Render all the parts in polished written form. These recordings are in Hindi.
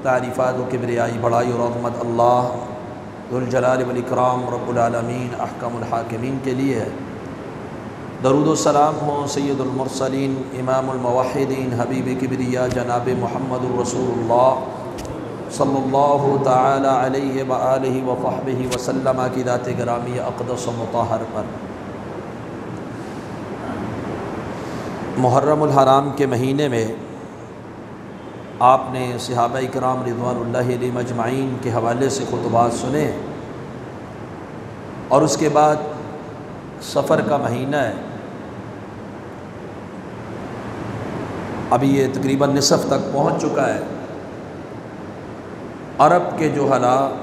तारीफ़ात व किब्रियाई बड़ाई और अज़मत अल्लाह ज़ुल जलाल वल इकराम रब्बुल आलमीन अहकमुल हाकिमीन के लिए है। दरूद व सलाम हो सय्यदुल मुरसलीन इमामुल मुवहिदीन हबीब किब्रिया जनाब मुहम्मदुर रसूलुल्लाह सल्लल्लाहु तआला अलैहि व आलिहि व सहबिहि व सल्लम की ज़ात गिरामी अक़दस व मुतहहर पर मुहर्रमुल हराम के महीने में आपने सहाबा इकराम रिज़वानुल्लाहि अलैहिम अजमाइन के हवाले से खुतबात सुने और उसके बाद सफ़र का महीना है। अभी ये तकरीबन निसफ़ तक पहुँच चुका है। अरब के जो हालात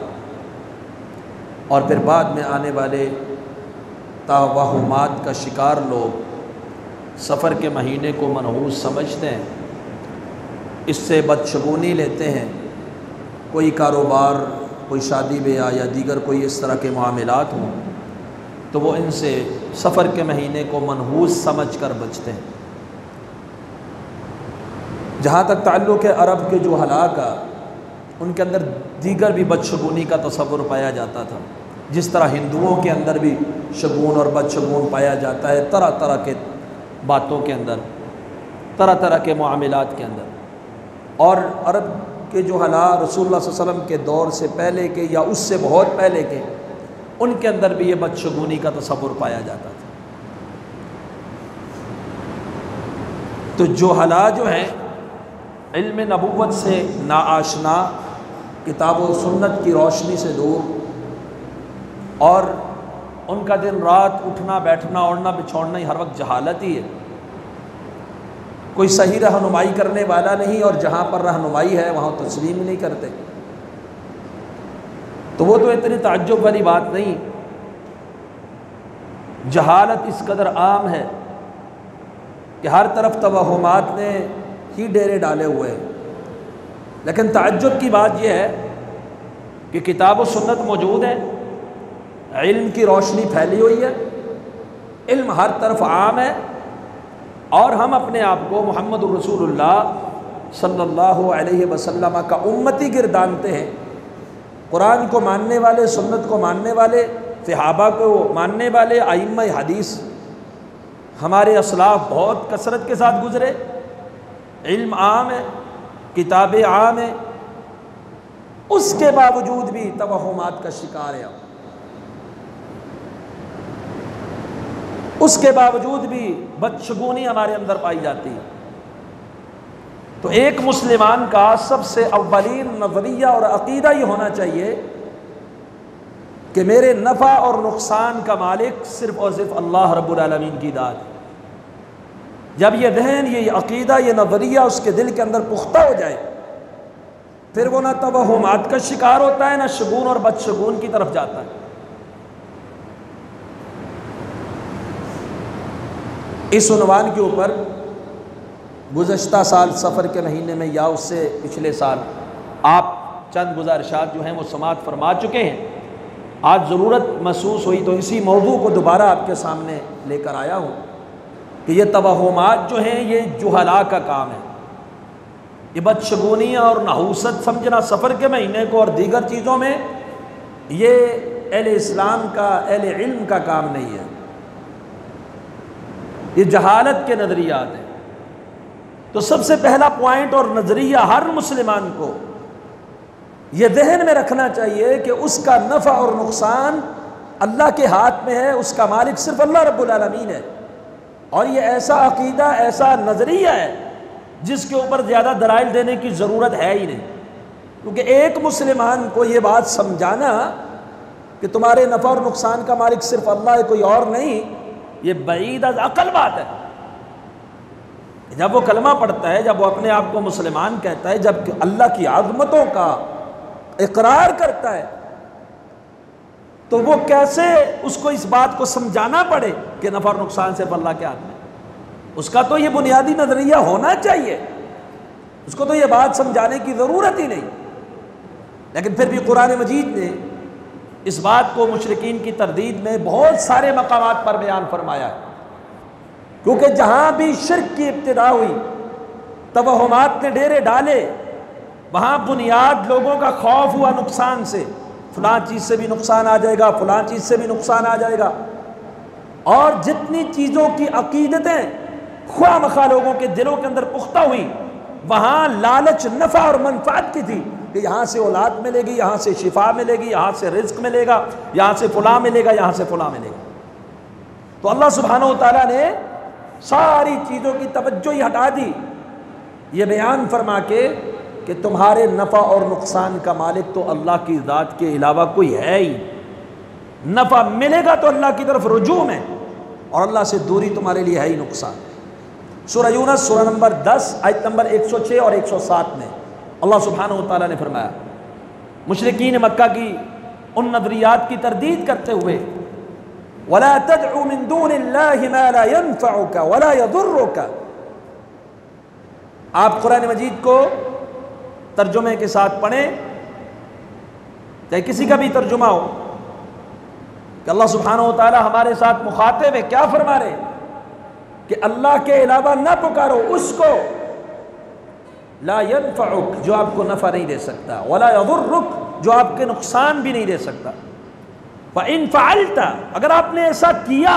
और फिर बाद में आने वाले तवाहुमात का शिकार लोग सफ़र के महीने को मनहूस समझते हैं, इससे बदशगुनी लेते हैं। कोई कारोबार, कोई शादी ब्याह या दीगर कोई इस तरह के मामलात हों तो वो इनसे सफ़र के महीने को मनहूस समझ कर बचते हैं। जहाँ तक ताल्लुक़ है अरब के जो हालात का, उनके अंदर दीगर भी बदशगुनी का तसव्वुर पाया जाता था, जिस तरह हिंदुओं के अंदर भी शगुन और बदशगुन पाया जाता है, तरह तरह के बातों के अंदर, तरह तरह के मामलात के अंदर। और अरब के जो हालात रसूलुल्लाह सल्लल्लाहु अलैहि वसल्लम के दौर से पहले के या उससे बहुत पहले के, उनके अंदर भी ये बदशगुनी का तसव्वुर पाया जाता था। तो जो हालात जो हैं इल्म नबुव्वत से नाआशना, किताब और सुन्नत की रोशनी से दूर, और उनका दिन रात उठना बैठना ओढ़ना बिछोड़ना ही हर वक्त जहालत ही है। कोई सही रहनुमाई करने वाला नहीं, और जहाँ पर रहनुमाई है वहाँ तस्लीम नहीं करते। तो वो तो इतनी ताज्जुब वाली बात नहीं। जहालत इस कदर आम है कि हर तरफ तवहुमात ने ही डेरे डाले हुए हैं। लेकिन ताज्जुब की बात यह है कि किताब और सुन्नत मौजूद है, इल्म की रोशनी फैली हुई है, इल्म हर तरफ आम है, और हम अपने आप को मुहम्मदुर रसूलुल्लाह सल्लल्लाहु अलैहि वसल्लम का उम्मती गिरदानते हैं। कुरान को मानने वाले, सुन्नत को मानने वाले, सहाबा को मानने वाले, आइम्मा हदीस हमारे असलाफ बहुत कसरत के साथ गुजरे। इल्म आम है, किताबें आम है, उसके बावजूद भी तवहुमात का शिकार है। उसके बावजूद भी बदशगुनी हमारे अंदर पाई जाती है। तो एक मुसलमान का सबसे अव्वलीन नज़रिया और अक़ीदा ये होना चाहिए कि मेरे नफ़ा और नुकसान का मालिक सिर्फ़ और सिर्फ अल्लाह रब्बुल आलमीन की ज़ात है। जब ये ज़हन, ये अक़ीदा, ये नज़रिया उसके दिल के अंदर पुख्ता हो जाए, फिर वो ना तवहुमात का शिकार होता है, ना शगुन और बदशगुन की तरफ जाता है। इस उन्वान के ऊपर गुज़श्ता साल सफ़र के महीने में या उससे पिछले साल आप चंद गुज़ारिशात जो हैं वो समाअत फरमा चुके हैं। आज ज़रूरत महसूस हुई तो इसी मौजू को दोबारा आपके सामने लेकर आया हूँ कि ये तवहुमात जो हैं ये जुहला का काम है। ये बदशगुनियाँ और नहूसत समझना सफ़र के महीने को और दीगर चीज़ों में, ये अहले इस्लाम का, अहले इल्म का काम नहीं है। ये जहालत के नज़रियात हैं। तो सबसे पहला पॉइंट और नज़रिया हर मुसलमान को ये ज़हन में रखना चाहिए कि उसका नफ़ा और नुकसान अल्लाह के हाथ में है, उसका मालिक सिर्फ अल्लाह रब्बुल आलमीन है। और ये ऐसा अक़ीदा, ऐसा नज़रिया है जिसके ऊपर ज़्यादा दलाइल देने की ज़रूरत है ही नहीं। क्योंकि एक मुसलमान को ये बात समझाना कि तुम्हारे नफ़ा और नुकसान का मालिक सिर्फ अल्लाह है, कोई और नहीं, ये बईद अज़ अक़ल बात है। जब वो कलमा पढ़ता है, जब वो अपने आप को मुसलमान कहता है, जब अल्लाह की आज़मतों का इकरार करता है, तो वो कैसे उसको इस बात को समझाना पड़े कि नफ़ा और नुकसान सिर्फ अल्लाह के हाथ में। उसका तो ये बुनियादी नज़रिया होना चाहिए, उसको तो ये बात समझाने की ज़रूरत ही नहीं। लेकिन फिर भी कुरान मजीद ने इस बात को मुशरिकीन की तरदीद में बहुत सारे मकामात पर बयान फरमाया है। क्योंकि जहाँ भी शिर्क की इब्तिदा हुई, तवहुमात ने डेरे डाले, वहाँ बुनियाद लोगों का खौफ हुआ नुकसान से, फलां चीज़ से भी नुकसान आ जाएगा, फलां चीज़ से भी नुकसान आ जाएगा। और जितनी चीज़ों की अकीदतें ख्वामखा लोगों के दिलों के अंदर पुख्ता हुई, वहाँ लालच नफ़ा और मनफ़ात की थी कि यहाँ से औलाद मिलेगी, यहाँ से शिफा मिलेगी, यहाँ से रिज़्क़ मिलेगा, यहाँ से फलां मिलेगा, यहाँ से फलां मिलेगा। तो अल्लाह सुब्हानहू व तआला ने सारी चीज़ों की तवज्जो ही हटा दी, ये बयान फरमा के कि तुम्हारे नफ़ा और नुकसान का मालिक तो अल्लाह की ज़ात के अलावा कोई है ही। नफ़ा मिलेगा तो अल्लाह की तरफ रुजू में, और अल्लाह से दूरी तुम्हारे लिए है ही नुकसान। सूरह यूनुस सूरह नंबर 10 आयत नंबर 106 और 107 में अल्लाह सुब्हानहू व तआला ने फरमाया, मुशरिकीन मक्का की उन नज़रियात की तरदीद करते हुए, वला तदउ मिन दूनिल्लाहि मा ला यनफउका वला यदुर्रुका। आप कुरान मजीद को तर्जुमे के साथ पढ़ें, चाहे किसी का भी तर्जुमा हो, कि अल्लाह सुब्हानहू व तआला हमारे साथ मुखातिब है, क्या फरमा रहे कि अल्लाह के अलावा ना पुकारो उसको, ला यनफउक, जो आपको नफ़ा नहीं दे सकता, वला यदुर्रुक, जो आपके नुकसान भी नहीं दे सकता। फ़इन फ़अल्ता, अगर आपने ऐसा किया,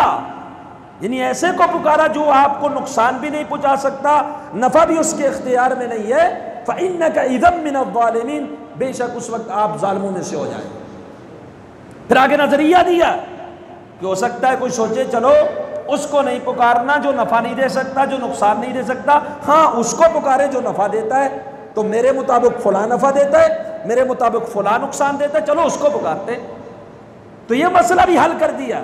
यानी ऐसे को पुकारा जो आपको नुकसान भी नहीं पहुंचा सकता, नफ़ा भी उसके इख्तियार में नहीं है, फ़इन्नका इज़म मिनज़्ज़ालिमीन, बेशक उस वक्त आप ज़ालिमों में से हो जाए। फिर आगे नजरिया दिया कि हो सकता है कोई सोचे चलो उसको नहीं पुकारना जो नफ़ा नहीं दे सकता, जो नुकसान नहीं दे सकता, हाँ उसको पुकारे जो नफ़ा देता है, तो मेरे मुताबिक फला नफ़ा देता है, मेरे मुताबिक फला नुकसान देता है, चलो उसको पुकारते। तो ये मसला भी हल कर दिया।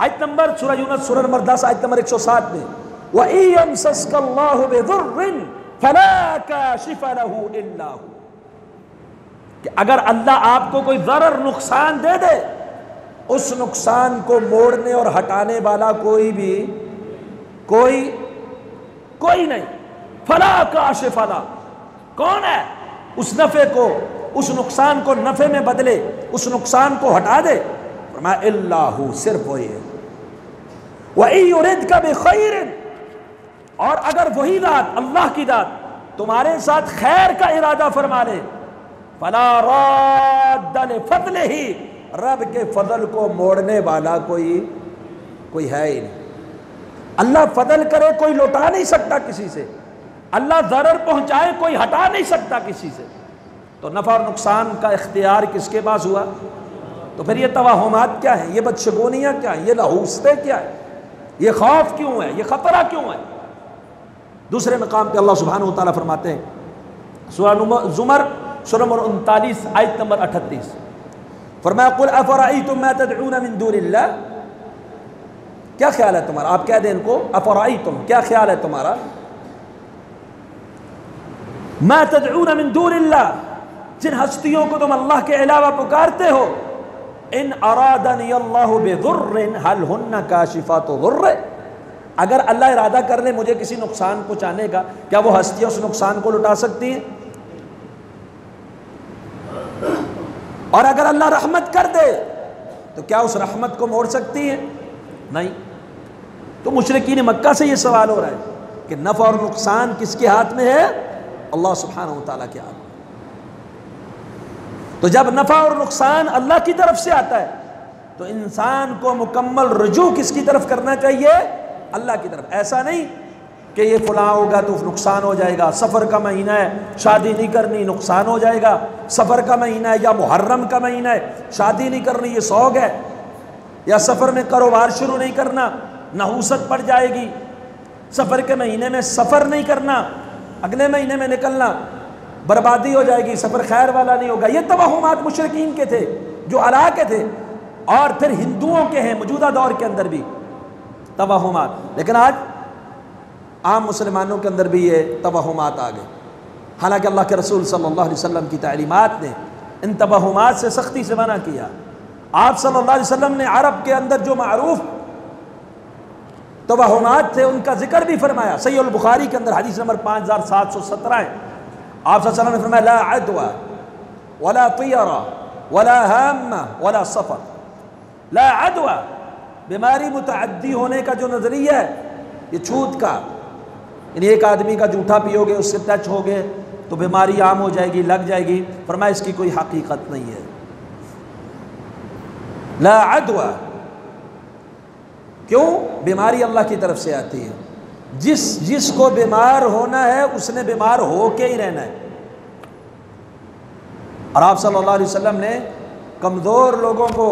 आयत नंबर सूरह यूनुस सूरह नंबर 10 आयत नंबर 107 में, व यमसस्कल्लाहु बिदुर्रिन फला काशिफा लहू इल्ला हू, कि अगर अल्लाह आपको कोई ज़रर नुकसान दे दे, उस नुकसान को मोड़ने और हटाने वाला कोई नहीं। फला काशिफा ला, कौन है उस नफ़े को, उस नुकसान को नफ़े में बदले, उस नुकसान को हटा दे, फरमाया इल्लाहू, सिर्फ वही है। व युरिदका बिखैरिन, और अगर वही ज़ात, अल्लाह की ज़ात तुम्हारे साथ खैर का इरादा फरमा ले, फला रद्द लिफ़ज़लिही, रब के फजल को मोड़ने वाला कोई है ही नहीं। अल्लाह फजल करे कोई लौटा नहीं सकता किसी से, अल्लाह ज़रर पहुंचाए कोई हटा नहीं सकता किसी से। तो नफ़ा और नुकसान का इख्तियार किसके पास हुआ? तो फिर ये तवाहुमात क्या है, ये बदशगुनियाँ क्या है, ये लहूसते क्या है, ये खौफ क्यों है, ये खतरा क्यों है? दूसरे मकाम पे अल्लाह सुब्हानहू व तआला फरमाते हैं, सूरह ज़ुमर सूरह नंबर 39 आयत नंबर 38, फरमाया कुल अफरअयतुम मा तदऊन मिन दूनिल्लाह, क्या ख्याल है तुम्हारा, आप कह दें इनको, अफरअयतुम, क्या ख्याल है तुम्हारा, मा तदऊन मिन दूनिल्लाह, जिन हस्तियों को तुम अल्लाह के अलावा पुकारते हो, इन अरादनी अल्लाहु बिदुर्रिन हल हुन्ना काशिफातु दुर्र, अगर अल्लाह इरादा कर ले मुझे किसी नुकसान पहुंचाने का, क्या वो हस्तियां उस नुकसान को लुटा सकती हैं? और अगर अल्लाह रहमत कर दे तो क्या उस रहमत को मोड़ सकती है? नहीं। तो मुशरिकीन मक्का से ये सवाल हो रहा है कि नफ़ा और नुकसान किसके हाथ में है? अल्लाह सुब्हानहू व तआला के हाथ में। तो जब नफ़ा और नुकसान अल्लाह की तरफ से आता है तो इंसान को मुकम्मल रुजू किसकी तरफ करना चाहिए? अल्लाह की तरफ। ऐसा नहीं कि ये फलां होगा तो नुकसान हो जाएगा, सफ़र का महीना है शादी नहीं करनी नुकसान हो जाएगा, सफ़र का महीना है या मुहर्रम का महीना है शादी नहीं करनी ये सौग है, या सफ़र में कारोबार शुरू नहीं करना नहूसत पड़ जाएगी, सफ़र के महीने में सफ़र नहीं करना अगले महीने में निकलना बर्बादी हो जाएगी, सफ़र खैर वाला नहीं होगा। ये तवहुमात मुशरिकीन के थे जो अला के थे, और फिर हिंदुओं के हैं मौजूदा दौर के अंदर भी तवहुमात। लेकिन आज आम मुसलमानों के अंदर भी ये तवहुमात आ गए, हालांकि अल्लाह के रसूल सल्लल्लाहु अलैहि वसल्लम की तालीमात ने इन तवहुमात से सख्ती से मना किया। आप सल्लल्लाहु अलैहि वसल्लम ने अरब के अंदर जो मारूफ तवहुमात थे उनका जिक्र भी फरमाया। सहीह अल बुखारी के अंदर हदीस नंबर 5717 है। आप सल्लल्लाहु अलैहि वसल्लम ने फरमाया ला अदवा वला तियरा वला हाम्मा वला सफर। ला अदवा, बीमारी मुतअद्दी होने का जो नज़रिया है ये छूत का, यानी एक आदमी का जूठा पियोगे उससे टच हो गए, तो बीमारी आम हो जाएगी, लग जाएगी। फरमाया इसकी कोई हकीकत नहीं है। ला अदवा, क्यों? बीमारी अल्लाह की तरफ से आती है। जिसको बीमार होना है उसने बीमार हो के ही रहना है। और आप सल्लल्लाहु अलैहि वसल्लम ने कमज़ोर लोगों को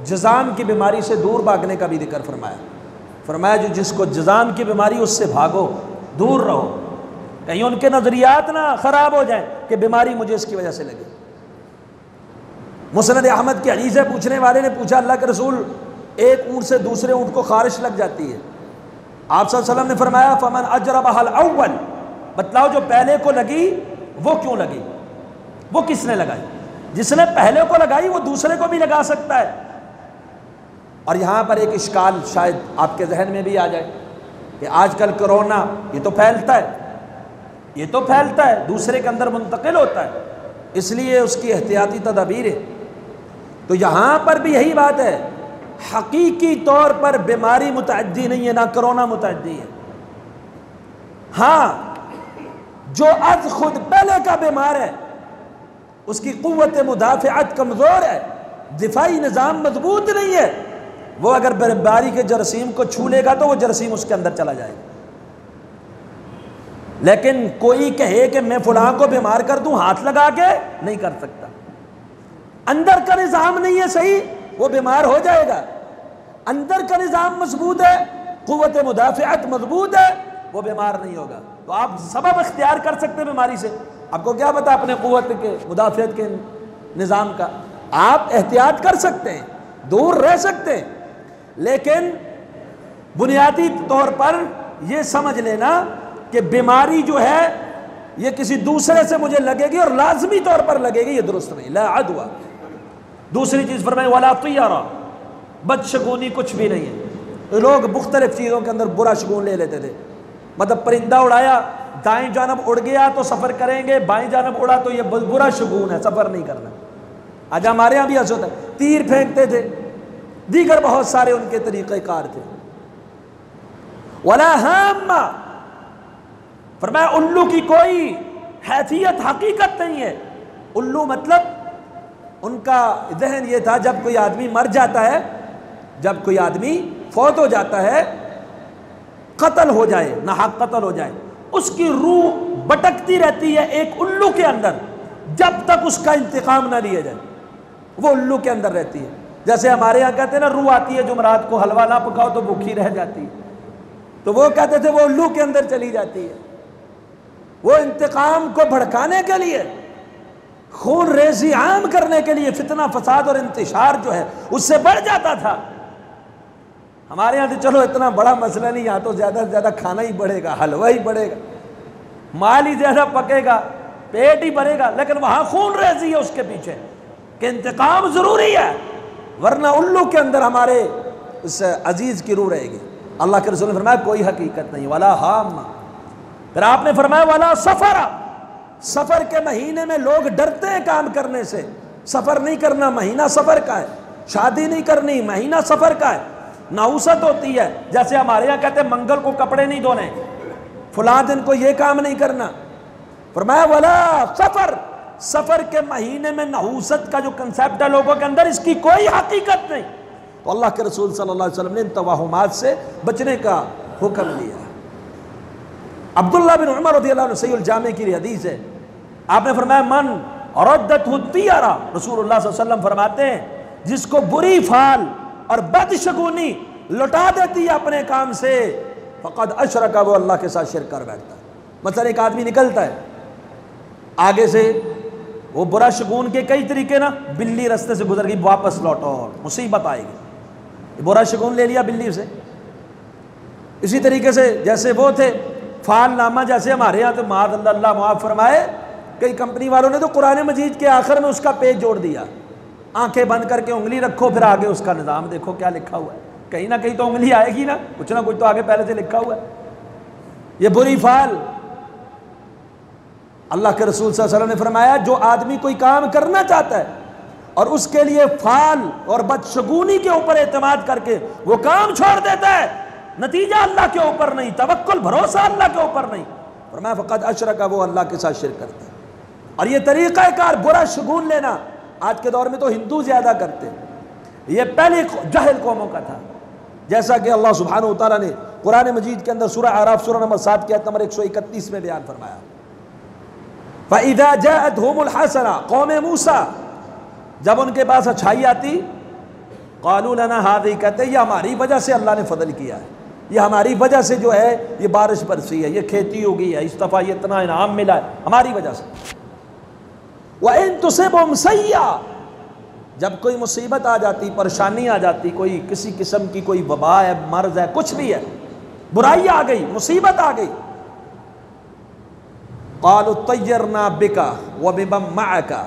जज़ाम की बीमारी से दूर भागने का भी जिक्र फरमाया। फरमाया जो जिसको जज़ाम की बीमारी उससे भागो, दूर रहो, कहीं उनके नज़रियात ना ख़राब हो जाए कि बीमारी मुझे इसकी वजह से लगी। मुस्नद अहमद की हदीस है, पूछने वाले ने पूछा अल्लाह के रसूल, एक ऊँट से दूसरे ऊँट को खारिश लग जाती है। आप सल्लल्लाहु अलैहि वसल्लम ने फरमाया फमन अजरबहल अव्वल, बतलाओ जो पहले को लगी वो क्यों लगी, वो किसने लगाई? जिसने पहले को लगाई वो दूसरे को भी लगा सकता है। और यहाँ पर एक इश्काल शायद आपके जहन में भी आ जाए कि आजकल कोरोना ये तो फैलता है, दूसरे के अंदर मुंतकिल होता है, इसलिए उसकी एहतियाती तदाबीर है। तो यहाँ पर भी यही बात है, हकीकी तौर पर बीमारी मुतअद्दी नहीं है, ना कोरोना मुतअद्दी है। हाँ, जो अज खुद पहले का बीमार है उसकी कुव्वत मुदाफ़िअत कमज़ोर है, दिफाई निज़ाम मजबूत नहीं है, वो अगर बीमारी के जरासीम को छू लेगा तो वो जरासीम उसके अंदर चला जाएगा। लेकिन कोई कहे कि मैं फलां को बीमार कर दूं हाथ लगा के, नहीं कर सकता। अंदर का निज़ाम नहीं है सही, वो बीमार हो जाएगा। अंदर का निज़ाम मजबूत है, कुव्वत मुदाफ़िअत मजबूत है, वो बीमार नहीं होगा। तो आप सबब इख्तियार कर सकते हैं बीमारी से। आपको क्या पता अपने कुव्वत के मुदाफ़िअत के निज़ाम का? आप एहतियात कर सकते हैं, दूर रह सकते हैं, लेकिन बुनियादी तौर पर यह समझ लेना कि बीमारी जो है ये किसी दूसरे से मुझे लगेगी और लाजमी तौर पर लगेगी, ये दुरुस्त नहीं। ला अदवा। दूसरी चीज़ फरमाई वाला तियारा, बदशगुनी कुछ भी नहीं है। लोग मुख्तलिफ चीज़ों के अंदर बुरा शगुन ले लेते थे, मतलब परिंदा उड़ाया, दाएं जानब उड़ गया तो सफ़र करेंगे, बाएं जानब उड़ा तो ये बुरा शगुन है, सफ़र नहीं करना। आज हमारे यहाँ भी ऐसा होता है, तीर फेंकते थे, दीगर बहुत सारे उनके तरीक़ेकार थे। वला हाम्मा, फरमाया उल्लू की कोई हैसियत हकीकत नहीं है। उल्लू मतलब उनका जहन ये था, जब कोई आदमी मर जाता है, जब कोई आदमी फौत हो जाता है, कत्ल हो जाए, नाहक कत्ल हो जाए, उसकी रूह भटकती रहती है एक उल्लू के अंदर जब तक उसका इंतकाम ना लिया जाए। वो उल्लू के अंदर रहती है। जैसे हमारे यहाँ कहते हैं ना, रूह आती है जुमरात को हलवा ना पकाओ तो भूखी रह जाती है, तो वो कहते थे वो उल्लू के अंदर चली जाती है। वो इंतकाम को भड़काने के लिए, खून रेजी आम करने के लिए, फितना फसाद और इंतशार जो है उससे बढ़ जाता था। हमारे यहाँ तो चलो इतना बड़ा मसला नहीं, यहाँ तो ज़्यादा से ज़्यादा खाना ही बढ़ेगा, हलवा ही बढ़ेगा, माल ही ज़्यादा पकेगा, पेट ही भरेगा, लेकिन वहाँ खून रेजी है उसके पीछे कि इंतकाम ज़रूरी है, वरना उल्लू के अंदर हमारे उस अजीज़ की रूह रहेगी। अल्लाह के रसूल ने फरमाया कोई हकीकत नहीं। वाला हाम, फिर आपने फरमाया वाला सफ़रा, सफ़र के महीने में लोग डरते हैं काम करने से। सफ़र नहीं करना, महीना सफ़र का है। शादी नहीं करनी, महीना सफ़र का है। नाउसत होती है, जैसे हमारे यहाँ कहते हैं मंगल को कपड़े नहीं धोने, फलां दिन को ये काम नहीं करना। फरमाया वाला सफ़र, सफ़र के महीने में नहूसत का जो कंसेप्ट है लोगों के अंदर, इसकी कोई हकीकत नहीं। तो अल्लाह के रसूल सल्लल्लाहु अलैहि वसल्लम ने इन तवाहुमात से बचने का हुक्म दिया। अब्दुल्लाह बिन उमर रज़ियल्लाहु अन्हु सहीहुल जामे की हदीस है, आपने फरमाया मन रद्दतहु तियारा, रसूलुल्लाह सल्लल्लाहु अलैहि वसल्लम फरमाते हैं जिसको बुरी फाल और बदशगुनी लौटा देती है अपने काम से, फ़क़द अशरका, वो अल्लाह के साथ शिरक कर बैठता है। मतलब एक आदमी निकलता है आगे से, वो बुरा शगुन के कई तरीके ना, बिल्ली रास्ते से गुजर गई, वापस लौटो, मुसीबत आएगी, बुरा शगुन ले लिया बिल्ली से। इसी तरीके से जैसे वो थे फाल नामा, जैसे हमारे यहाँ तो माअल्लाह माफ़ फरमाए, कई कंपनी वालों ने तो कुरान मजीद के आखिर में उसका पेज जोड़ दिया, आंखें बंद करके उंगली रखो, फिर आगे उसका निज़ाम देखो क्या लिखा हुआ है। कहीं ना कहीं तो उंगली आएगी ना कुछ तो आगे पहले से लिखा हुआ है। ये बुरी फाल, अल्लाह के रसूल सल्लल्लाहु अलैहि वसल्लम ने फरमाया जो आदमी कोई काम करना चाहता है और उसके लिए फाल और बदशगुनी के ऊपर एतमाद करके वो काम छोड़ देता है, नतीजा अल्लाह के ऊपर नहीं, तवक्कुल भरोसा अल्लाह के ऊपर नहीं, फरमाया फ़क़द अशरका, वो अल्लाह के साथ शिरक करता है। और ये तरीक़ाकार बुरा शगुन लेना आज के दौर में तो हिंदू ज़्यादा करते हैं, ये पहले जहल कौमों का था। जैसा कि अल्लाह सुब्हानहू व तआला ने कुरान मजीद के अंदर सूरह आराफ सूरह नंबर 7 की आयत नंबर 131 में बयान फरमाया, फ़इज़ा जाअतहुमुल हसना, कौम मूसा जब उनके पास अच्छाई आती, क़ालू लना हाज़ी, कहते ये हमारी वजह से अल्लाह ने फजल किया है, ये हमारी वजह से जो है ये बारिश बरसी है, ये खेती हो गई है, इस दफ़ा ये इतना इनाम मिला है हमारी वजह से। व इन तुसिबहुम सय्या, जब कोई मुसीबत आ जाती, परेशानी आ जाती, कोई किसी किस्म की कोई वबा है, मर्ज है, कुछ भी है, बुराई आ गई, मुसीबत आ गई, क़ालू तय्यरना बिका व बिमन मअका,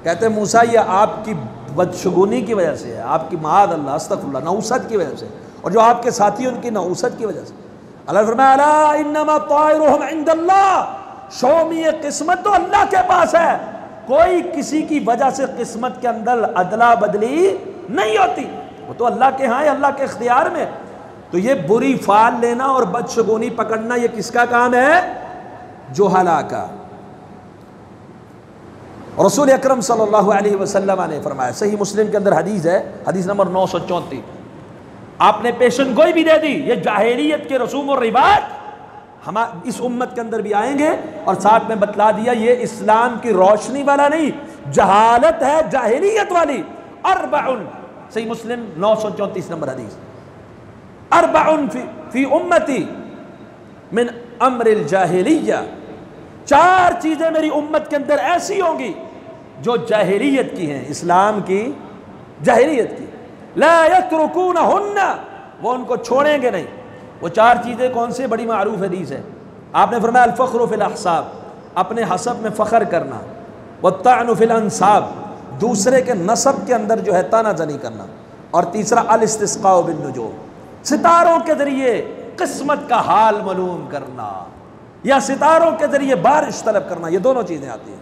कहते मूसा ये आपकी बदशगुनी की वजह से है, आपकी माद अल्लाह अस्तग़फिरुल्लाह नौसत की वजह से, और जो आपके साथी उनकी नौसत की वजह से। अल्लाह फरमाया अला इन्नमा ताइरुहुम इंदल्लाह, शौमी ये किस्मत तो अल्लाह के पास है, कोई किसी की वजह से किस्मत के अंदर अदला बदली नहीं होती, वो तो अल्लाह के यहाँ है, अल्लाह के इख्तियार में। तो ये बुरी फाल लेना और बदशगुनी पकड़ना ये किसका काम है? जुहला का। रसूल अकरम सल्लल्लाहु अलैहि वसल्लम ने फरमाया, सही मुस्लिम के अंदर हदीस है, हदीस नंबर 934, आपने पेशन गोई भी दे दी, ये जाहिलियत के रसूम और रिवाज हम इस उम्मत के अंदर भी आएंगे, और साथ में बतला दिया ये इस्लाम की रोशनी वाला नहीं, जहालत है, जाहिलियत वाली। अरबाउन, सही मुस्लिम 934 नंबर हदीस, अरबाउन फी उम्मती मिन अम्रिल जाहिलिया, 4 चीजें मेरी उम्मत के अंदर ऐसी होंगी जो जाहिलियत की हैं, इस्लाम की जाहिलियत की। ला यत्रुकूनहुन्ना, वो उनको छोड़ेंगे नहीं। वो 4 चीज़ें कौन से? बड़ी मारूफ हदीस है। आपने फरमाया अल फ़ख्रु फ़िल अहसाब, अपने हसब में फ़ख्र करना, व तानु फ़िल अंसाब, दूसरे के नसब के अंदर जो है तानाजनी करना, और तीसरा अल इस्तिस्क़ाउ बिन नुजूम, सितारों के ज़रिए किस्मत का हाल मालूम करना, या सितारों के ज़रिए बारिश तलब करना, ये दोनों चीज़ें आती हैं।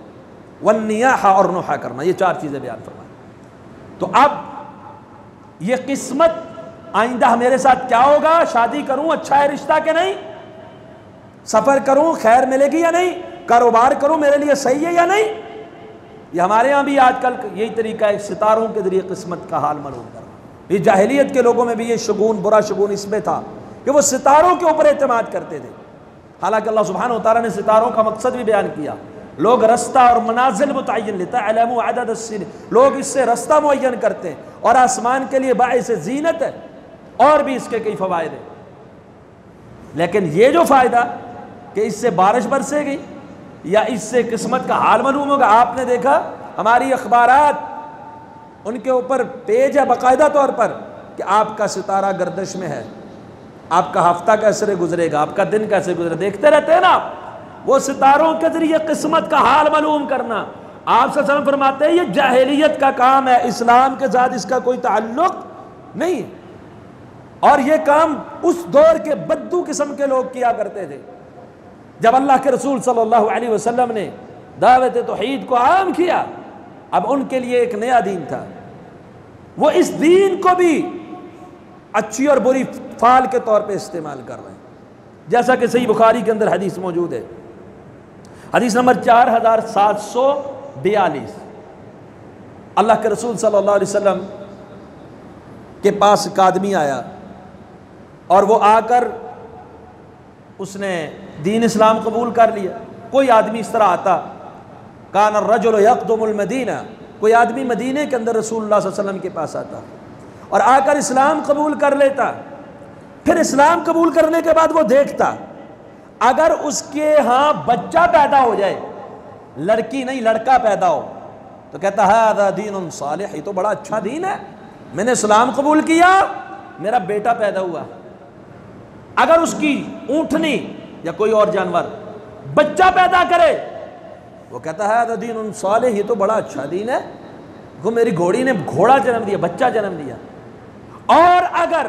वन्नियाहा, और नुहा करना, ये 4 चीज़ें बयान फरमाई। तो अब ये किस्मत आइंदा मेरे साथ क्या होगा? शादी करूं, अच्छा है रिश्ता के नहीं, सफर करूं, खैर मिलेगी या नहीं, कारोबार करूं, मेरे लिए सही है या नहीं। ये हमारे यहाँ भी आजकल यही तरीका है, सितारों के जरिए किस्मत का हाल मालूम करना। ये जाहिलियत के लोगों में भी ये शगुन, बुरा शगुन इसमें था कि वो सितारों के ऊपर एतमाद करते थे। हालांकि अल्लाह सुब्हानहू व तआला ने सितारों का मकसद भी बयान किया, लोग रास्ता और मनाजिल मुतय्यन लेता है, अलमु अदद अस्सिन, लोग इससे रास्ता मुअय्यन करते हैं, और आसमान के लिए बाइस ज़ीनत है, और भी इसके कई फ़वाइद हैं। लेकिन ये जो फ़ायदा कि इससे बारिश बरसेगी या इससे किस्मत का हाल मालूम होगा, आपने देखा हमारी अखबारात उनके ऊपर पेज है बाकायदा तौर पर कि आपका सितारा गर्दिश में है, आपका हफ्ता कैसे गुजरेगा, आपका दिन कैसे गुजरेगा, देखते रहते हैं ना। वो सितारों के जरिए किस्मत का हाल मालूम करना, आप सल्लल्लाहु अलैहि वसल्लम फरमाते हैं ये जाहिलियत का काम है, इस्लाम के साथ इसका कोई ताल्लुक नहीं। और ये काम उस दौर के बद्दू किस्म के लोग किया करते थे। जब अल्लाह के रसूल सल्लल्लाहु अलैहि वसल्लम ने दावत तौहीद को आम किया, अब उनके लिए एक नया दीन था, वो इस दीन को भी अच्छी और बुरी फाल के तौर पे इस्तेमाल कर रहे हैं। जैसा कि सही बुखारी के अंदर हदीस मौजूद है, हदीस नंबर 4742, अल्लाह के रसूल सल्लल्लाहु अलैहि वसल्लम के पास एक आदमी आया, और वो आकर उसने दीन इस्लाम कबूल कर लिया। कोई आदमी इस तरह आता, कान रजुल यक़दुमुल मदीना, कोई आदमी मदीने के अंदर रसूलुल्लाह सल्लल्लाहु अलैहि वसल्लम के पास आता और आकर इस्लाम कबूल कर लेता। फिर इस्लाम कबूल करने के बाद वो देखता, अगर उसके यहाँ बच्चा पैदा हो जाए, लड़की नहीं लड़का पैदा हो, तो कहता हाज़ा दीनुन सालिह, ये तो बड़ा अच्छा दीन है, मैंने इस्लाम कबूल किया, मेरा बेटा पैदा हुआ। अगर उसकी ऊँटनी या कोई और जानवर बच्चा पैदा करे, वो कहता है हाज़ा दीनुन सालिह, ये तो बड़ा अच्छा दीन है, वो मेरी घोड़ी ने घोड़ा जन्म दिया, बच्चा जन्म दिया। और अगर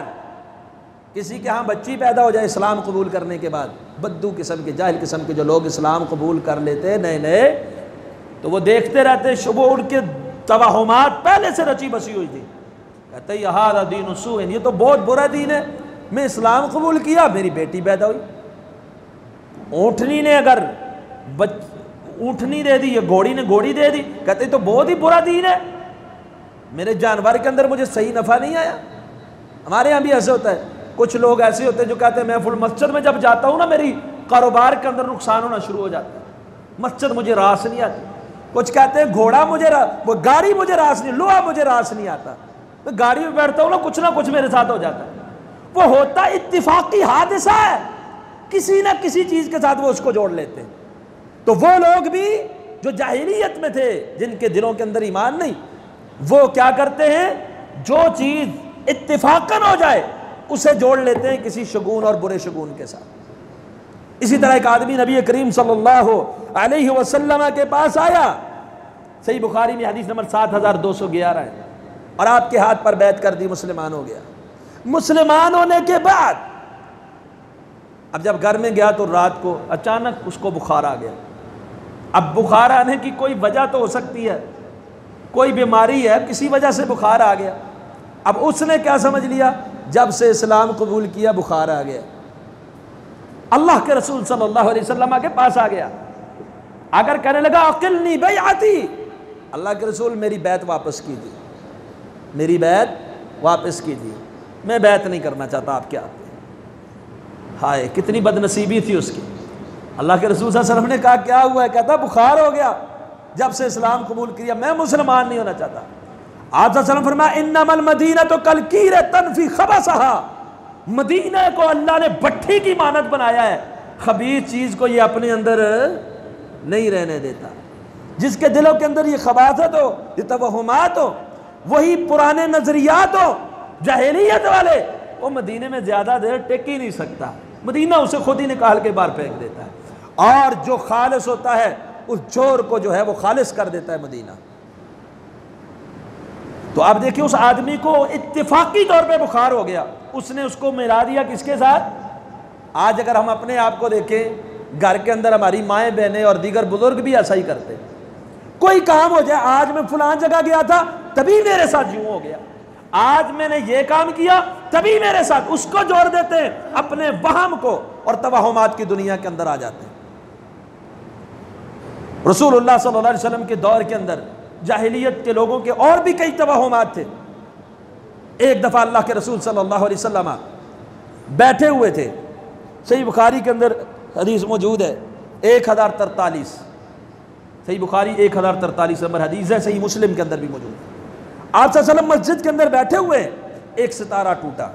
किसी के यहाँ बच्ची पैदा हो जाए इस्लाम कबूल करने के बाद, बद्दू किस्म के, जाहिल किस्म के जो लोग इस्लाम कबूल कर लेते नए नए, तो वो देखते रहते, शुभ उनके तवाहुमात पहले से रची बसी हुई थी, कहते हाज़ा दीन सूइन, ये तो बहुत बुरा दीन है, मैं इस्लाम कबूल किया, मेरी बेटी पैदा हुई। ऊँटनी ने अगर ऊँटनी दे दी या घोड़ी ने घोड़ी दे दी, कहते तो बहुत ही बुरा दीन है, मेरे जानवर के अंदर मुझे सही नफ़ा नहीं आया। हमारे यहाँ भी ऐसे होता है, कुछ लोग ऐसे होते हैं जो कहते हैं मैं फुल मस्जिद में जब जाता हूँ ना मेरी कारोबार के अंदर नुकसान होना शुरू हो जाता है, मस्जिद मुझे रास नहीं आती। कुछ कहते हैं घोड़ा मुझे वो गाड़ी मुझे रास नहीं, लोहा मुझे रास नहीं आता, तो गाड़ी में बैठता हूँ ना कुछ मेरे साथ हो जाता है। वो होता इत्तिफाकी हादसा है, किसी ना किसी चीज के साथ वो उसको जोड़ लेते हैं। तो वो लोग भी जो जाहिलियत में थे, जिनके दिलों के अंदर ईमान नहीं, वो क्या करते हैं, जो चीज इत्तिफाकन हो जाए उसे जोड़ लेते हैं किसी शगुन और बुरे शगुन के साथ। इसी तरह एक आदमी नबी करीम सल्लल्लाहु अलैहि वसल्लम के पास आया, सही बुखारी में हदीस नंबर 7211 है, और आपके हाथ पर बैत कर दी, मुसलमान हो गया। मुसलमान होने के बाद अब जब घर में गया तो रात को अचानक उसको बुखार आ गया। अब बुखार आने की कोई वजह तो हो सकती है, कोई बीमारी है, किसी वजह से बुखार आ गया। अब उसने क्या समझ लिया, जब से इस्लाम कबूल किया बुखार आ गया। अल्लाह के रसूल सल्लल्लाहु अलैहि वसल्लम के पास आ गया, अगर कहने लगा अकिलनी बैअती, अल्लाह के रसूल मेरी बैत वापस कीजिए, मेरी बैत वापस कीजिए, मैं बैत नहीं करना चाहता आपके हाथ। हाय कितनी बदनसीबी थी उसकी। अल्लाह के रसूल सल्लल्लाहु अलैहि वसल्लम ने कहा क्या हुआ है, कहता बुखार हो गया, जब से इस्लाम कबूल किया मैं मुसलमान नहीं होना चाहता। आप सल्लल्लाहु अलैहि वसल्लम फरमाया इन्नमल मदीना तो कल कीर तनफी खबसहा, मदीना को अल्लाह ने भट्ठी की मानत बनाया है, खबीस चीज को ये अपने अंदर नहीं रहने देता। जिसके दिलों के अंदर ये खबासत हो, ये तवहुमात हो, वही पुराने नजरियात हो, जाहिलियत वाले, वो मदीने में ज्यादा देर टिक ही नहीं सकता, मदीना उसे खुद ही निकाल के बाहर फेंक देता है। और जो खालिस होता है उस जोर को जो है वो खालिस कर देता है मदीना। तो आप देखिए उस आदमी को इत्तिफाकी तौर पे बुखार हो गया, उसने उसको मिला दिया किसके साथ। आज अगर हम अपने आप को देखें, घर के अंदर हमारी माएँ बहनें और दीगर बुजुर्ग भी ऐसा ही करते, कोई काम हो जाए, आज मैं फलां जगह गया था तभी मेरे साथ यूं हो गया, आज मैंने ये काम किया तभी मेरे साथ, उसको जोड़ देते हैं अपने वहम को और तवहुमात की दुनिया के अंदर आ जाते हैं। रसूलुल्लाह सल्लल्लाहु अलैहि वसल्लम के दौर के अंदर जाहिलियत के लोगों के और भी कई तवहुमात थे। एक दफा अल्लाह के रसूल सल्लल्लाहु अलैहि वसल्लम बैठे हुए थे, सही बुखारी के अंदर हदीस मौजूद है 1043, सही बुखारी 1043 नंबर हदीस है, सही मुस्लिम के अंदर भी मौजूद है। आप सल्लल्लाहु अलैहि वसल्लम मस्जिद के अंदर बैठे हुए, एक सितारा टूटा।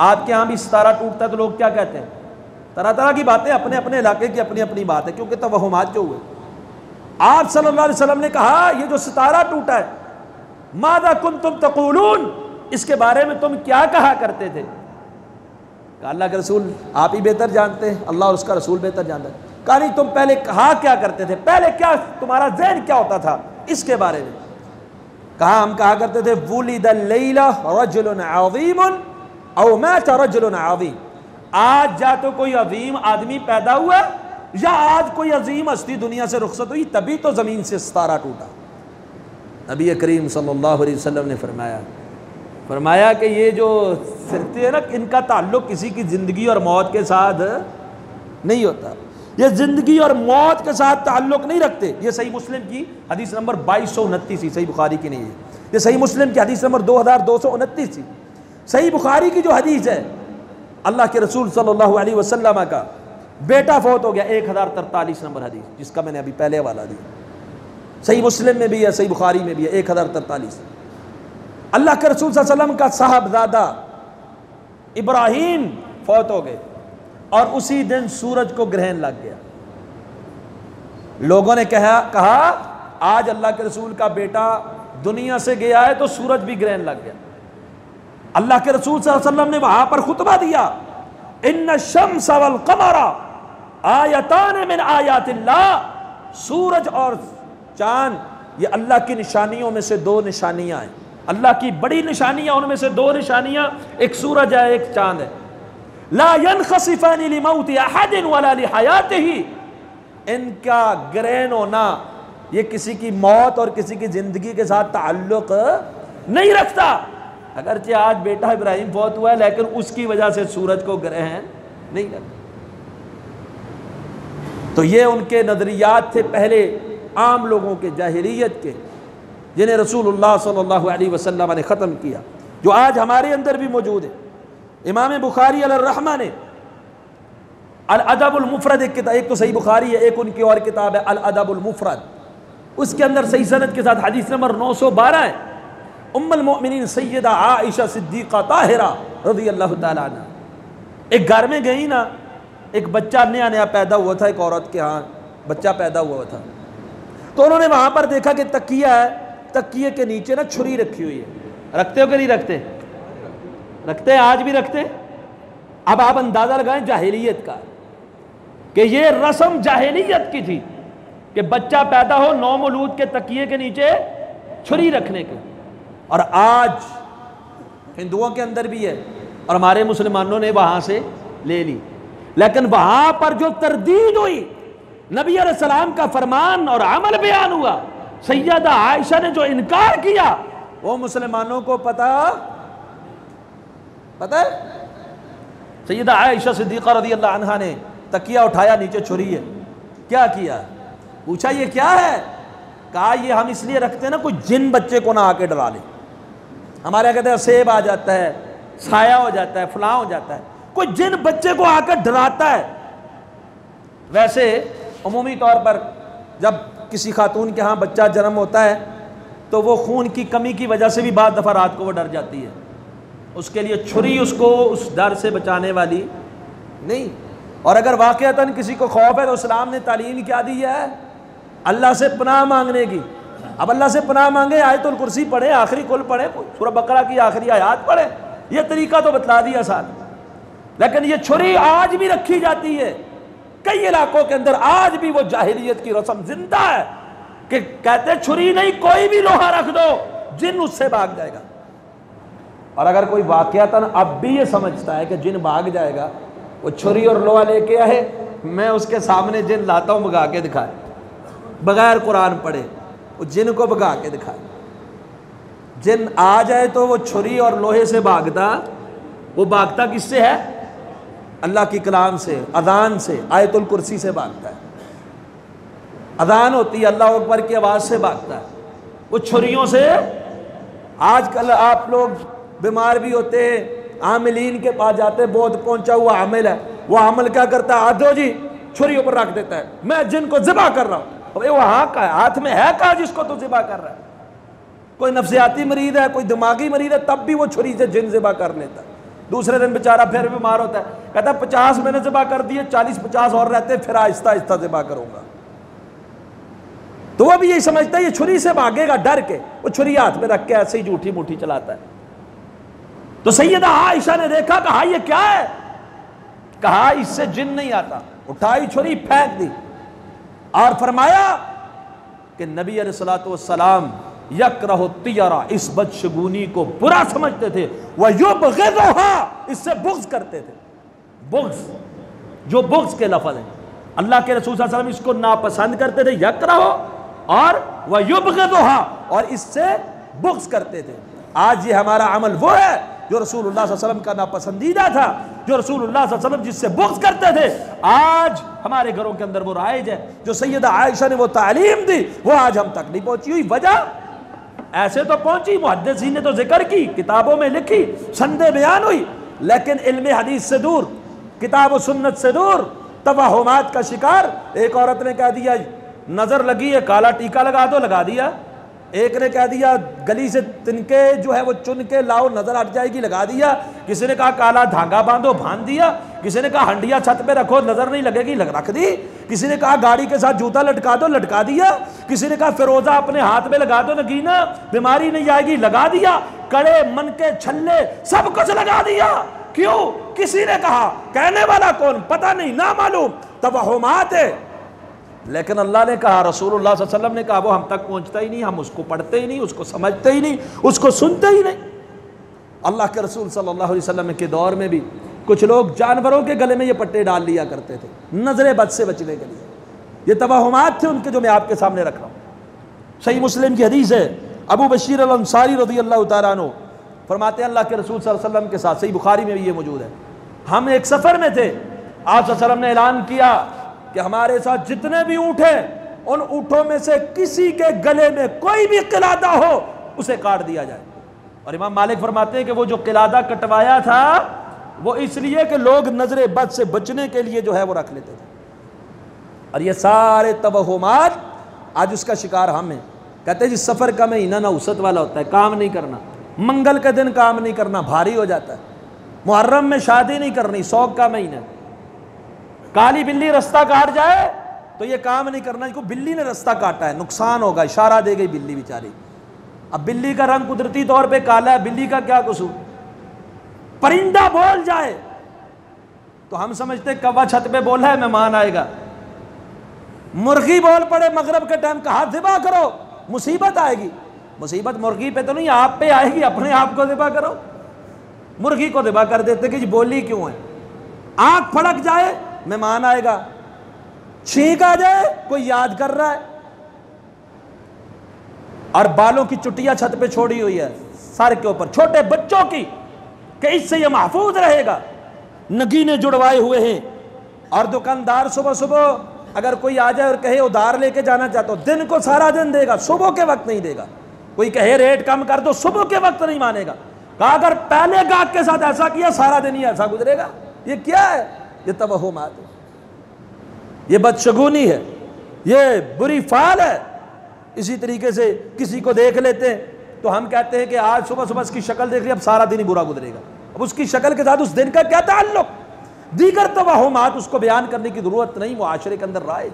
आपके यहाँ भी सितारा टूटता है तो लोग क्या कहते हैं, तरह तरह की बातें, अपने अपने इलाके की अपनी अपनी बात है, क्योंकि तवहुमात जो हुए। आप सल्लल्लाहु अलैहि वसल्लम ने कहा ये जो सितारा टूटा है, मादा कुंतुम तक़ूलून, इसके बारे में तुम क्या कहा करते थे। कहा अल्लाह के रसूल आप ही बेहतर जानते हैं, अल्लाह और उसका रसूल बेहतर जानते हैं। कहा नहीं तुम पहले कहा क्या करते थे, पहले क्या तुम्हारा ज़हन क्या होता था इसके बारे में। कहा हम कहा करते थे वुलिदल लैला रजुलन अज़ीमुन औ मात रजुलन अज़ीम, आज या तो कोई अजीम आदमी पैदा हुआ या आज कोई अजीम हस्ती दुनिया से रुखसत हुई, तभी तो ज़मीन से सितारा टूटा। नबी करीम सल्लल्लाहु अलैहि वसल्लम ने फरमाया कि ये जो फिरते हैं ना, इनका ताल्लुक़ किसी की ज़िंदगी और मौत के साथ नहीं होता, ये ज़िंदगी और मौत के साथ ताल्लुक़ नहीं रखते। ये सही मुस्लिम की हदीस नंबर 2229 थी, सही बुखारी की नहीं है, ये सही मुस्लिम की हदीस नंबर 2229 थी। सही बुखारी की जो हदीस है, अल्लाह के रसूल सल्लल्लाहु अलैहि वसल्लम का बेटा फौत हो गया, 1043 नंबर हदीस, जिसका मैंने अभी पहले वाला दिया। सही मुस्लिम में भी है, सही बुखारी में भी है, 1043। अल्लाह के रसूल सल्लल्लाहु अलैहि वसल्लम का साहबजादा इब्राहीम फौत हो गए और उसी दिन सूरज को ग्रहण लग गया। लोगों ने कहा आज अल्लाह के रसूल का बेटा दुनिया से गया है तो सूरज भी ग्रहण लग गया। अल्लाह के रसूल सल्लल्लाहु अलैहि वसल्लम ने वहां पर खुतबा दिया, इन्न शम्स वल कमरा आयतान मिन आयातिल्लाह, सूरज और चांद ये अल्लाह की निशानियों में से दो निशानियां हैं, अल्लाह की बड़ी निशानियां, उनमें से दो निशानियां, एक सूरज है एक चांद है। ला यनखसिफानी लिमौति अहदिन वला लिहयातिही, इनका ग्रहण होना ये किसी की मौत और किसी की जिंदगी के साथ ताल्लुक नहीं रखता। अगरचे आज बेटा इब्राहिम फौत हुआ है, लेकिन उसकी वजह से सूरज को ग्रहण नहीं रखता। तो ये उनके नज़रियात थे पहले आम लोगों के, जाहिलियत के, जिन्हें रसूलुल्लाह सल्लल्लाहु अलैहि वसल्लम ने ख़त्म किया, जो आज हमारे अंदर भी मौजूद है। इमाम बुखारी अलैहिर्रहमा ने अल अदबुल मुफरद एक किताब, एक तो सही बुखारी है, एक उनकी और किताब है अल अदबुल मुफरद, उसके अंदर सही सनद के साथ हदीस नंबर 912 है। उम्मुल मोमिनीन सैयदा आइशा सिद्दीक़ा ताहिरा रज़ियल्लाहु ताला अन्हा एक घर में गई ना, एक बच्चा नया नया पैदा हुआ था, एक औरत के यहाँ बच्चा पैदा हुआ था, तो उन्होंने वहाँ पर देखा कि तकिया है, तकिए के नीचे ना छुरी रखी हुई है। रखते हो कि नहीं रखते? रखते हैं, आज भी रखते हैं। अब आप अंदाज़ा लगाएं जाहिलियत का, कि ये रस्म जाहिलियत की थी कि बच्चा पैदा हो नौमौलूद के तकिए के नीचे छुरी रखने के। और आज हिंदुओं के अंदर भी है और हमारे मुसलमानों ने वहां से ले ली, लेकिन वहां पर जो तरदीद हुई, नबी अलैहिस्सलाम का फरमान और अमल बयान हुआ, सैयदा आयशा ने जो इनकार किया, वो मुसलमानों को पता है। सैयदा आयशा सिद्दीक़ा रज़ियल्लाहु अन्हा ने तकिया उठाया, नीचे छुरी है, क्या किया? पूछा ये क्या है? कहा ये हम इसलिए रखते हैं ना, कोई जिन बच्चे को ना आके डरा ले। हमारे कहते हैं सेब आ जाता है, साया हो जाता है, फलां हो जाता है, कोई जिन बच्चे को आकर डराता है। वैसे अमूमी तौर पर जब किसी खातून के यहाँ बच्चा जन्म होता है तो वो खून की कमी की वजह से भी बाद दफ़ा रात को वो डर जाती है, उसके लिए छुरी उसको उस डर से बचाने वाली नहीं। और अगर वाक़अतन किसी को खौफ है तो इस्लाम ने तालीम क्या दी है? अल्लाह से पनाह मांगने की। अब अल्लाह से पनाह मांगे, आयतुल कुर्सी पढ़े, आखिरी कुल पढ़े, सूरह बकरा की आखिरी आयत पढ़े, ये तरीका तो बतला दिया साथ। लेकिन ये छुरी आज भी रखी जाती है कई इलाकों के अंदर, आज भी वो जाहिलियत की रस्म जिंदा है कि कहते छुरी नहीं, कोई भी लोहा रख दो, जिन उससे भाग जाएगा। और अगर कोई वाक़यातन अब भी ये समझता है कि जिन भाग जाएगा, वो छुरी और लोहा लेके आए, मैं उसके सामने जिन लाता हूँ भगा के दिखाए, बगैर कुरान पढ़े वो जिन को भगा के दिखाए। जिन आ जाए तो वो छुरी और लोहे से भागता, वो भागता किससे है? अल्लाह की कलाम से, अजान से, आयतुल कुर्सी से भागता है। अजान होती है, अल्लाह अकबर की आवाज़ से भागता है, वो छुरियों से। आजकल आप लोग बीमार भी होते हैं, आमिलीन के पास जाते हैं, बहुत पहुंचा हुआ आमिल है, वो आमिल क्या करता है? आदो जी छुरी ऊपर रख देता है, मैं जिनको ज़िबा कर रहा हूँ। अबे वो हाँ का हाथ में है कहा जिसको तो ज़िबा कर रहा है? कोई नफ्सियाती मरीज है, कोई दिमागी मरीज है, तब भी वो छुरी से जिन ज़िबा कर लेता है। दूसरे दिन बेचारा फिर बीमार होता है, कहता है 50 मैंने ज़िबा कर दिए, 40-50 और रहते, फिर आहिस्ता आहिस्ता ज़िबा करूंगा। तो वो भी यही समझता है ये छुरी से भागेगा डर के, वो छुरी हाथ में रख के ऐसे ही झूठी मूठी चलाता है। तो सैयदा आयशा ने देखा, कहा ये क्या है? कहा इससे जिन नहीं आता। उठाई छुरी, फेंक दी और फरमाया कि नबी अलैहिस्सलातु वस्सलाम यकरहु तियरा, इस बदशगुनी को बुरा समझते थे, वह युबग़िज़ुहा, इससे बुग़्ज़ करते थे। बुग़्ज़, जो बुग़्ज़ के लफ्ज़ हैं, अल्लाह के रसूल सल्लल्लाहु अलैहि वसल्लम इसको नापसंद करते थे, यकरहु, और वह युबग़िज़ुहा, और इससे बुग़्ज़ करते थे। आज ये हमारा अमल वो है जो रसूलुल्लाह सल्लल्लाहु अलैहि वसल्लम का नापसंदीदा था, जो रसूलुल्लाह सल्लल्लाहु अलैहि वसल्लम जिससे बुग़्ज़ करते थे, आज हमारे घरों के अंदर वो राइज है। जो सैयदा आयशा ने वो तालीम दी, वो आज हम तक नहीं पहुंची हुई। वजह ऐसे तो पहुंची, मुहद्दिसीन ने तो जिक्र की, किताबों में लिखी, संदे बयान हुई, लेकिन इल्म हदीस से दूर, किताब और सुन्नत से दूर, तवहुमात का शिकार। एक औरत ने कह दिया नजर लगी है, काला टीका लगा दो, लगा दिया। एक ने कह दिया गली से तिनके जो है वो चुन के लाओ, नजर हट जाएगी, लगा दिया। किसी ने कहा काला धागा बांधो, बांध दिया। किसी ने कहा हंडिया छत पे रखो, नजर नहीं लगेगी, रख दी। किसी ने कहा गाड़ी के साथ जूता लटका दो, लटका दिया। किसी ने कहा फिरोजा अपने हाथ में लगा दो, नगीना, बीमारी नहीं आएगी, लगा दिया। कड़े, मन के छल्ले, सब कुछ लगा दिया। क्यों? किसी ने कहा, कहने वाला कौन पता नहीं, ना मालूम, तवहुमात है। लेकिन अल्लाह ने कहा, रसूलुल्लाह सल्लल्लाहु अलैहि वसल्लम ने कहा, वो हम तक पहुंचता ही नहीं, हम उसको पढ़ते ही नहीं, उसको समझते ही नहीं, उसको सुनते ही नहीं। अल्लाह के रसूल सल्लल्लाहु अलैहि वसल्लम के दौर में भी कुछ लोग जानवरों के गले में ये पट्टे डाल लिया करते थे, नजरे बद से बचने के लिए। ये तवहुमात थे उनके, जो मैं आपके सामने रख रहा हूँ। सही मुस्लिम की हदीस है, अबू बशीर अल अंसारी रज़ियल्लाहु ताला अन्हु फरमाते हैं, अल्लाह के रसूल सल्लल्लाहु अलैहि वसल्लम के साथ, सही बुखारी में भी ये मौजूद है, हम एक सफ़र में थे, आप सल्लल्लाहु अलैहि वसल्लम ने ऐलान किया कि हमारे साथ जितने भी ऊँट हैं उन ऊँटों में से किसी के गले में कोई भी किलादा हो उसे काट दिया जाए। और इमाम मालिक फरमाते हैं कि वो जो किलादा कटवाया था वो इसलिए कि लोग नजर बद से बचने के लिए जो है वो रख लेते थे। और ये सारे तवहुमात आज उसका शिकार हम हैं। कहते हैं जी सफ़र का महीना ना उसत वाला होता है, काम नहीं करना, मंगल के दिन काम नहीं करना भारी हो जाता है, मुहर्रम में शादी नहीं करनी शौक का महीना, काली बिल्ली रास्ता काट जाए तो ये काम नहीं करना, इसको बिल्ली ने रास्ता काटा है नुकसान होगा, इशारा दे गई बिल्ली बेचारी। अब बिल्ली का रंग कुदरती तौर पे काला है, बिल्ली का क्या कसूर। परिंदा बोल जाए तो हम समझते कौवा छत पे बोला है मेहमान आएगा, मुर्गी बोल पड़े मगरब के टाइम कहा ज़िबा करो मुसीबत आएगी। मुसीबत मुर्गी पे तो नहीं आप पे आएगी, अपने आप को ज़िबा करो। मुर्गी को ज़िबा कर देते कि जी बोली क्यों है। आंख फड़क जाए मेहमान आएगा, छींक आ जाए कोई याद कर रहा है, और बालों की चुटिया छत पे छोड़ी हुई है सर के ऊपर छोटे बच्चों की कि इससे ये महफूज रहेगा, नगीने जुड़वाए हुए हैं। और दुकानदार सुबह सुबह अगर कोई आ जाए और कहे उधार लेके जाना चाहता हो, दिन को सारा दिन देगा, सुबह के वक्त नहीं देगा। कोई कहे रेट कम कर दो, सुबह के वक्त नहीं मानेगा। कहा अगर पहले गाहक के साथ ऐसा किया सारा दिन ही ऐसा गुजरेगा। ये क्या है? ये तवहुमात है, ये बदशगुनी है, ये बुरी फाल है। इसी तरीके से किसी को देख लेते हैं तो हम कहते हैं कि आज सुबह सुबह उसकी शक्ल देख ली अब सारा दिन ही बुरा गुजरेगा। अब उसकी शक्ल के साथ उस दिन का क्या ताल्लुक? दीगर तवहुमात उसको बयान करने की जरूरत नहीं, मुआशरे के अंदर राइज।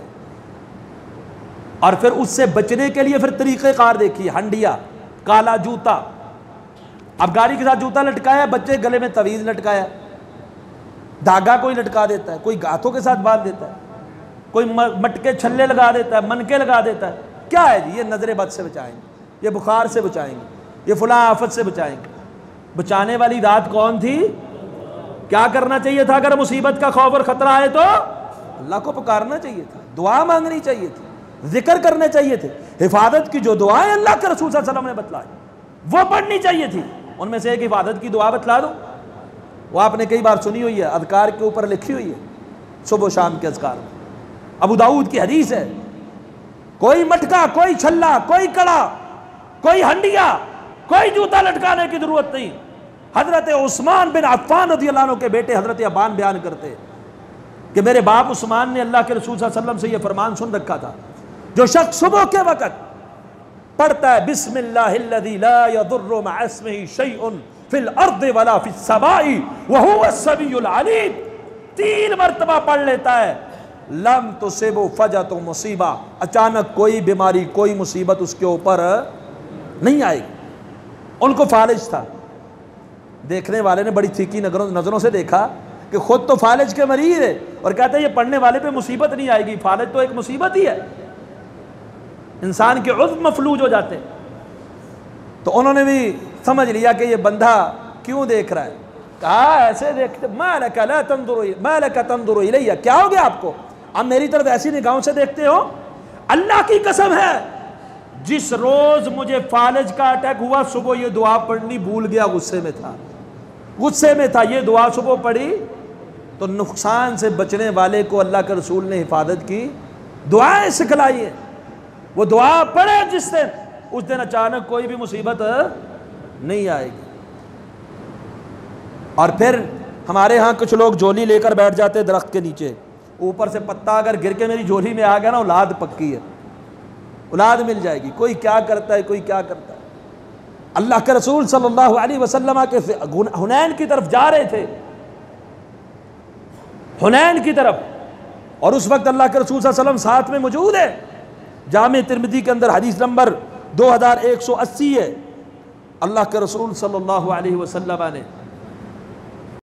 और फिर उससे बचने के लिए फिर तरीक़ेकार देखिए, हंडिया, काला जूता। अब गाड़ी के साथ जूता लटकाया, बच्चे गले में तवीज़ लटकाया, धागा कोई लटका देता है, कोई गाथों के साथ बांध देता है, कोई मटके छल्ले लगा देता है, मनके लगा देता है। क्या है जी? ये नजर बद से बचाएंगे, ये बुखार से बचाएंगे, ये फुला आफत से बचाएंगे। बचाने वाली रात कौन थी? क्या करना चाहिए था? अगर मुसीबत का खौफ और खतरा आए तो अल्लाह को पुकारना चाहिए था, दुआ मांगनी चाहिए थी, जिक्र करने चाहिए थे। हिफाजत की जो दुआएं अल्लाह के रसूल सल्लल्लाहु अलैहि वसल्लम ने बतलाई वो पढ़नी चाहिए थी। उनमें से एक हिफाजत की दुआ बतला दूं, वो आपने कई बार सुनी हुई है, अज़कार के ऊपर लिखी हुई है, सुबह शाम के अज़कार में। अबू दाऊद की हदीस है, कोई मटका, कोई छल्ला, कोई कड़ा, कोई हंडिया, कोई जूता लटकाने की जरूरत नहीं। हजरत उस्मान बिन अफ़्फ़ान रज़ियल्लाहु अन्हु के बेटे हजरत अबान बयान करते कि मेरे बाप उस्मान ने अल्लाह के रसूल सल्लल्लाहु अलैहि वसल्लम से यह फरमान सुन रखा था, जो शख्स सुबह के वक़्त पढ़ता है बिस्मिल्लाहिल्लज़ी ला यदुर्रु मअ इस्मिही शैउन फिल अर्दि वला फिस समाई व हुवस समीउल अलीम, 3 मरतबा पढ़ लेता है, लम तुसिबु फजतु मुसीबा, अचानक कोई बीमारी कोई मुसीबत उसके ऊपर नहीं आएगी। उनको फालिज था, देखने वाले ने बड़ी तीखी नजरों से देखा कि खुद तो फालिज के मरीज है और कहते हैं ये पढ़ने वाले पे मुसीबत नहीं आएगी। फालिज तो एक मुसीबत ही है, इंसान के उज़्व मफलूज हो जाते हैं। तो उन्होंने भी समझ लिया कि ये बंदा क्यों देख रहा है, कहा ऐसे देखते, मालका ला तंजुरु, मालका तंजुरु इलैया, क्या हो गया आपको, आप मेरी तरफ ऐसी निगाहों से देखते हो? अल्लाह की कसम है जिस रोज मुझे फालिज का अटैक हुआ सुबह ये दुआ पढ़नी भूल गया, गुस्से में था, ये दुआ सुबह पढ़ी तो नुकसान से बचने वाले को अल्लाह के रसूल ने हिफाजत की दुआएं सिखलाई है। वो दुआ पढ़े जिस दिन, उस दिन अचानक कोई भी मुसीबत नहीं आएगी। और फिर हमारे यहाँ कुछ लोग झोली लेकर बैठ जाते दरख्त के नीचे, ऊपर से पत्ता अगर गिर के मेरी झोली में आ गया ना, औलाद पक्की है, औलाद मिल जाएगी। कोई क्या करता है, कोई क्या करता है। अल्लाह के रसूल सल्लल्लाहु अलैहि वसल्लम के हुनैन की तरफ जा रहे थे, हुनैन की तरफ, और उस वक्त अल्लाह के रसूल सल्लल्लाहु अलैहि वसल्लम साथ में मौजूद है। जामे तिर्मिज़ी के अंदर हदीस नंबर 2180 है। अल्लाह के रसूल सल्लल्लाहु अलैहि वसल्लम ने